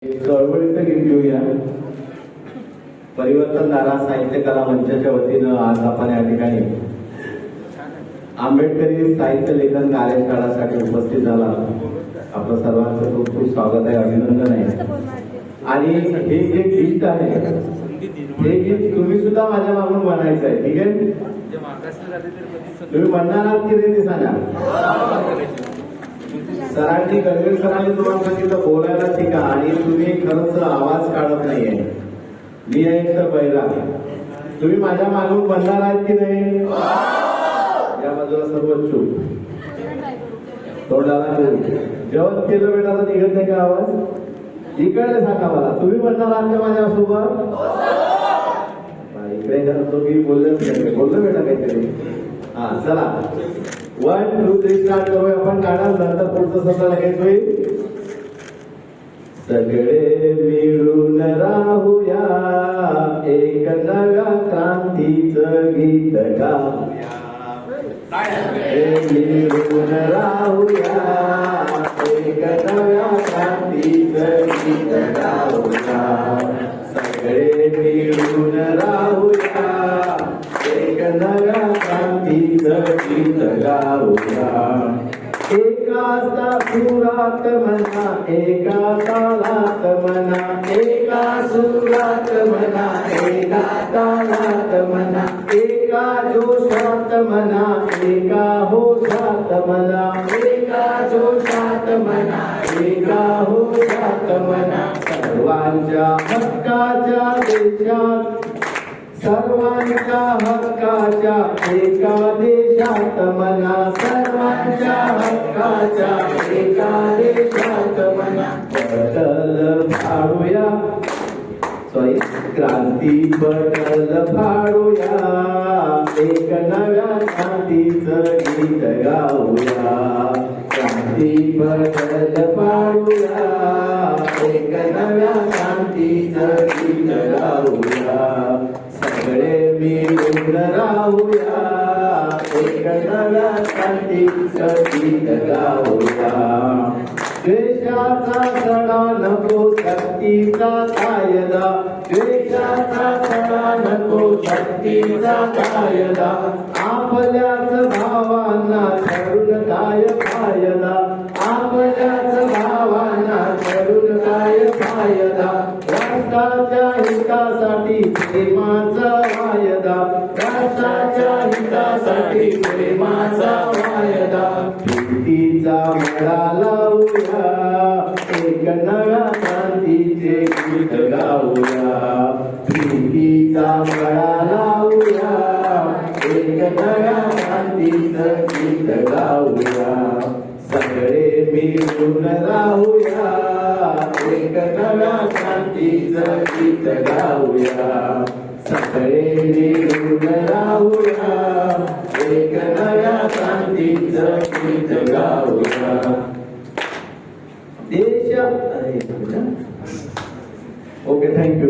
चळवळीचं गीत घेऊया. परिवर्तनधारा साहित्य कला मंचाच्या वतीनं आज आपण या ठिकाणी आंबेडकरी साहित्य लेखन कार्यशाळेसाठी उपस्थित झाला. आपलं सर्वांचं खूप खूप स्वागत आहे, अभिनंदन आहे. आणि हे जे गीत आहे हे गीत तुम्ही सुद्धा माझ्या मागून म्हणायचं आहे, ठीक आहे? तुम्ही म्हणणार आहात की नाही ते सांगा. सरांनी गणवेश सरांनी तुम्हाला सांगितलं बोलायला शिका आणि तुम्ही खरंच आवाज काढत नाहीये. मी आहे तर बैरा. तुम्ही माझ्या मागून म्हणणार आहात की नाही? या बाजूला सर्व चूप, तोंडाला जेवण केलं बेटा तर निघत नाही का आवाज? इकडे सांगा मला, तुम्ही म्हणणार आहात का माझ्यासोबत? इकडे जातो मी बोललो बेटा काहीतरी. हा चला, 1 2 3 स्टार्ट करूया आपण. गाणं नंतर पुढचं सगळं लगेच होईल. सगळे मिळून राहूया, एक नव्या क्रांतीचं गीत गाऊया. मिळून राहूया, एक नव्या क्रांतीचं गीत गाऊया. सगळे मिळून राहूया, एक नव्या क्रांतीचं गीत गाऊया. एका सुरात म्हणा, एका तालात म्हणा, एका सुरात म्हणा, एका तालात म्हणा, एका जोशात म्हणा, एका होशात म्हणा, एका जोशात म्हणा, एका होशात म्हणा. सर्वांच्या हक्काच्या देशात, सर्वांच्या हक्काच्या एका देशात म्हणा, सर्वांच्या हक्काच्या एका देशात म्हणा. बटल फाडूया, क्रांती बटल फाडूया, एक नव्या क्रांतीचं गीत गाऊया. क्रांती बटल फाडूया, एक नव्या क्रांतीचं गीत गाऊया. सगळे मिळून राहूया, एक नव्या क्रांतीचं गीत गाऊया. द्वेषाचा सडा नको, शक्तीचा कायदा, द्वेषाचा सडा नको, शक्तीचा कायदा. आपल्याच भावांना ठरून काय फायदा, आपल्याच भावांना ठरून काय फायदा. राष्ट्राच्या हितासाठी प्रेमाचा वायदा, राष्ट्राच्या हितासाठी प्रेमाचा वायदा. प्रीतीचा मळा लावूया, एक नव्या क्रांतीचे गीत गाऊया. प्रीतीचा मळा लावूया, एक नव्या क्रांतीचं गीत गाऊया. सगळे मिळून राहूया, एक नव्या क्रांतीचं गीत गाऊया. सगळे मिळून राहूया, एक नव्या क्रांतीचं गीत गाऊया. देशात ओके, थँक्यू.